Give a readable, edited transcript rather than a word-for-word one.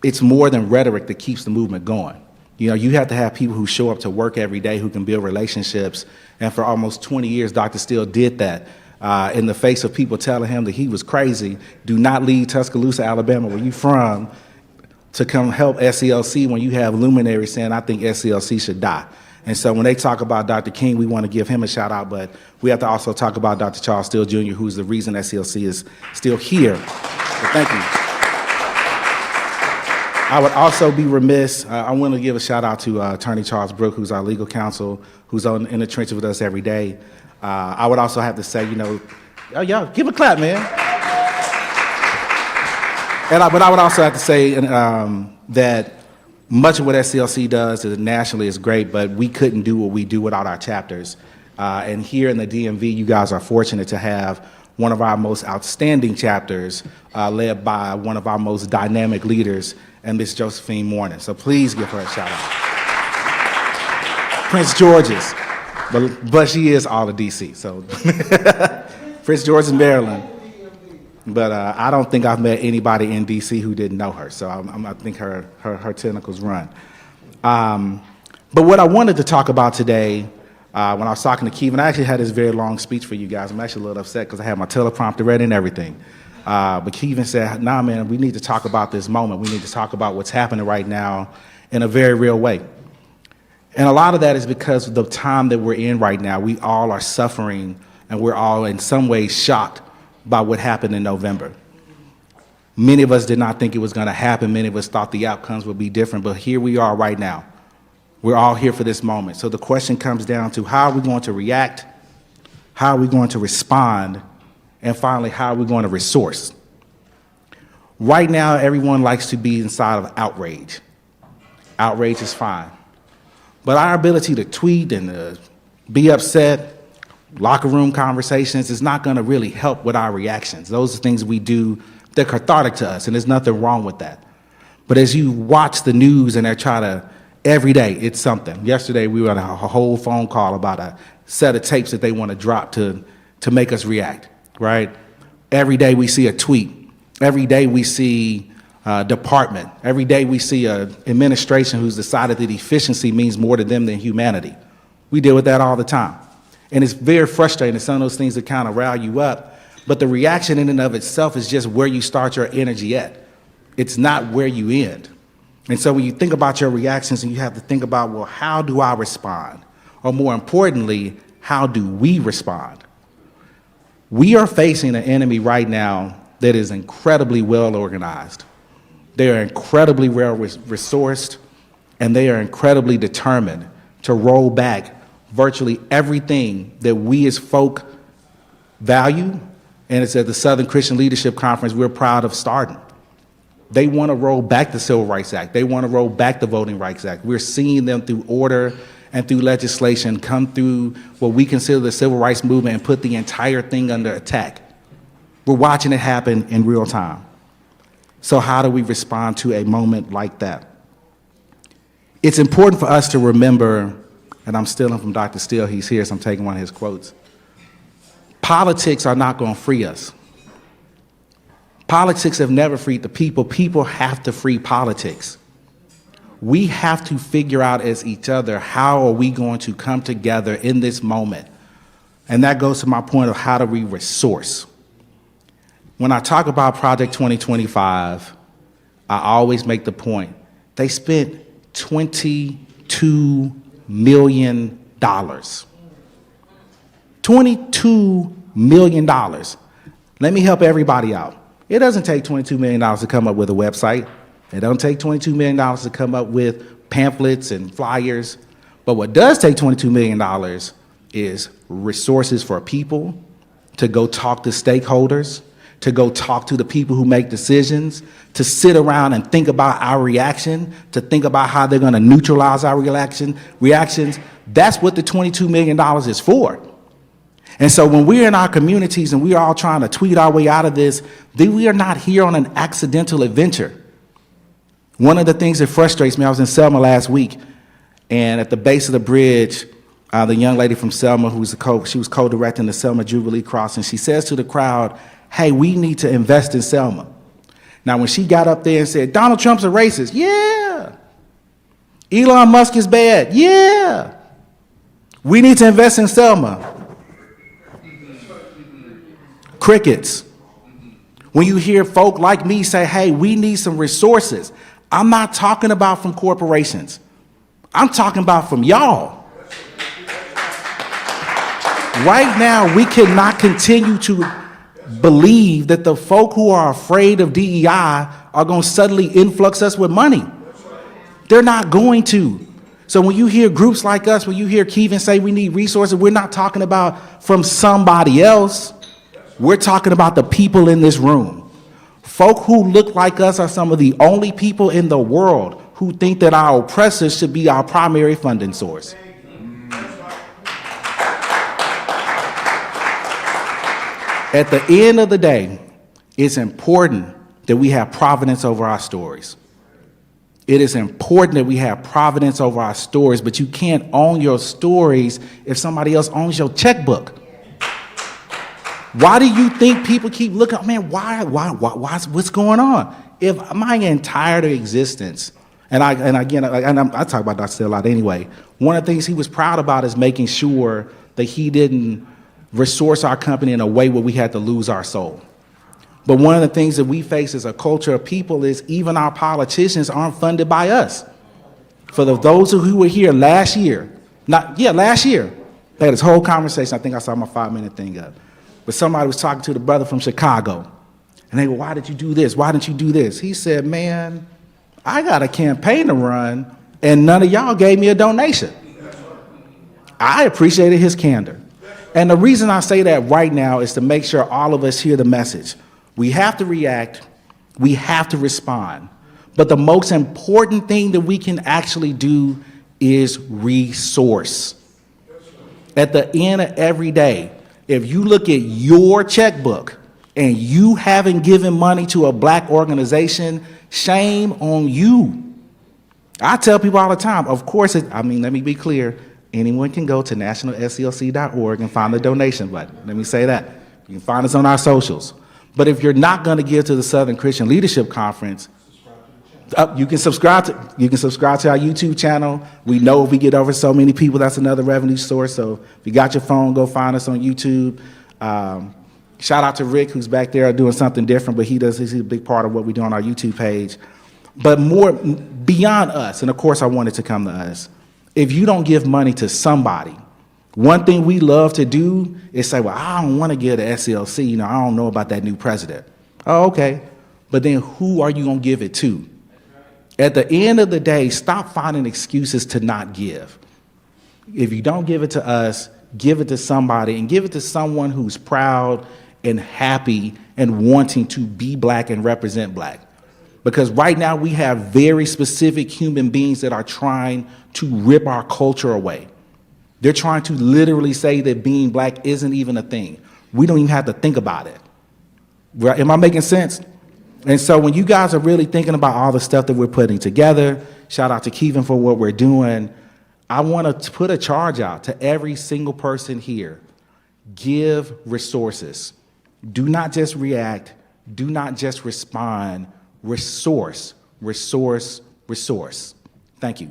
it's more than rhetoric that keeps the movement going. You know, you have to have people who show up to work every day, who can build relationships. And for almost 20 years, Dr. Steele did that. In the face of people telling him that he was crazy, do not leave Tuscaloosa, Alabama, where you from, to come help SCLC when you have luminaries saying, I think SCLC should die. And so when they talk about Dr. King, we want to give him a shout out, but we have to also talk about Dr. Charles Steele Jr., who's the reason SCLC is still here. So thank you. I would also be remiss, I want to give a shout out to Attorney Charles Brooke, who's our legal counsel, who's in the trenches with us every day. I would also have to say, you know, oh, y'all, give a clap, man. But I would also have to say that much of what SCLC does nationally is great, but we couldn't do what we do without our chapters. And here in the DMV, you guys are fortunate to have one of our most outstanding chapters led by one of our most dynamic leaders, and Miss Josephine Morning. So please give her a shout out. Prince George's, but she is all of DC, so Prince George's, Maryland. But I don't think I've met anybody in DC who didn't know her, so I think her tentacles run. But what I wanted to talk about today, when I was talking to Keith, and I actually had this very long speech for you guys. I'm actually a little upset because I had my teleprompter ready and everything. But Keevan said, nah, man, we need to talk about this moment. We need to talk about what's happening right now in a very real way. And a lot of that is because of the time that we're in right now. We all are suffering, and we're all in some ways shocked by what happened in November. Many of us did not think it was going to happen. Many of us thought the outcomes would be different, but here we are right now. We're all here for this moment. So the question comes down to, how are we going to react? How are we going to respond? And finally, how are we going to resource? Right now, everyone likes to be inside of outrage. Outrage is fine. But our ability to tweet and be upset, locker room conversations, is not going to really help with our reactions. Those are things we do, they're cathartic to us, and there's nothing wrong with that. But as you watch the news and they're trying to, every day, it's something. Yesterday, we were on a whole phone call about a set of tapes that they want to drop to make us react. Right? Every day we see a tweet. Every day we see a department. Every day we see an administration who's decided that efficiency means more to them than humanity. We deal with that all the time. And it's very frustrating. Some of those things that kind of rile you up. But the reaction in and of itself is just where you start your energy at. It's not where you end. And so when you think about your reactions, and you have to think about, well, how do I respond? Or more importantly, how do we respond? We are facing an enemy right now that is incredibly well organized. They are incredibly well resourced, and they are incredibly determined to roll back virtually everything that we as folk value, and it's at the Southern Christian Leadership Conference we're proud of starting. They want to roll back the Civil Rights Act. They want to roll back the Voting Rights Act. We're seeing them through order and through legislation come through what we consider the civil rights movement and put the entire thing under attack. We're watching it happen in real time. So how do we respond to a moment like that? It's important for us to remember, and I'm stealing from Dr. Steele, he's here, so I'm taking one of his quotes. Politics are not going to free us. Politics have never freed the people. People have to free politics. We have to figure out as each other, how are we going to come together in this moment? And that goes to my point of how do we resource. When I talk about Project 2025, I always make the point, they spent $22 million. $22 million. Let me help everybody out. It doesn't take $22 million to come up with a website. It don't take $22 million to come up with pamphlets and flyers. But what does take $22 million is resources for people to go talk to stakeholders, to go talk to the people who make decisions, to sit around and think about our reaction, to think about how they're going to neutralize our reactions. That's what the $22 million is for. And so when we're in our communities and we're all trying to tweet our way out of this, then we are not here on an accidental adventure. One of the things that frustrates me, I was in Selma last week, and at the base of the bridge, the young lady from Selma, she was co-directing the Selma Jubilee Crossing, she says to the crowd, hey, we need to invest in Selma. Now, when she got up there and said, Donald Trump's a racist, yeah. Elon Musk is bad, yeah. We need to invest in Selma. Crickets. When you hear folk like me say, hey, we need some resources, I'm not talking about from corporations. I'm talking about from y'all. Right now, we cannot continue to believe that the folk who are afraid of DEI are going to suddenly influx us with money. They're not going to. So when you hear groups like us, when you hear Kevin say we need resources, we're not talking about from somebody else. We're talking about the people in this room. Folk who look like us are some of the only people in the world who think that our oppressors should be our primary funding source. At the end of the day, it's important that we have providence over our stories. It is important that we have providence over our stories, but you can't own your stories if somebody else owns your checkbook. Why do you think people keep looking, man, what's going on? If my entire existence, I talk about that still a lot anyway, one of the things he was proud about is making sure that he didn't resource our company in a way where we had to lose our soul. But one of the things that we face as a culture of people is even our politicians aren't funded by us. For those who were here last year, last year, they had this whole conversation. I think I saw my 5-minute thing up. But somebody was talking to the brother from Chicago. And they go, why did you do this? Why didn't you do this? He said, man, I got a campaign to run and none of y'all gave me a donation. I appreciated his candor. And the reason I say that right now is to make sure all of us hear the message. We have to react. We have to respond. But the most important thing that we can actually do is resource. At the end of every day, if you look at your checkbook and you haven't given money to a black organization, shame on you. I tell people all the time, of course, let me be clear. Anyone can go to nationalslc.org and find the donation button. Let me say that. You can find us on our socials. But if you're not going to give to the Southern Christian Leadership Conference, you can subscribe to our YouTube channel. We know if we get over so many people, that's another revenue source. So if you got your phone, go find us on YouTube. Shout out to Rick, who's back there doing something different, but he's a big part of what we do on our YouTube page. But more beyond us, and of course I want it to come to us, if you don't give money to somebody, one thing we love to do is say, well, I don't want to give to SLC. I don't know about that new president. Oh, okay. But then who are you going to give it to? At the end of the day, stop finding excuses to not give. If you don't give it to us, give it to somebody, and give it to someone who's proud and happy and wanting to be black and represent black. Because right now we have very specific human beings that are trying to rip our culture away. They're trying to literally say that being black isn't even a thing. We don't even have to think about it. Right? Am I making sense? And so when you guys are really thinking about all the stuff that we're putting together, shout out to Kevin for what we're doing, I want to put a charge out to every single person here. Give resources. Do not just react. Do not just respond. Resource, resource, resource. Thank you.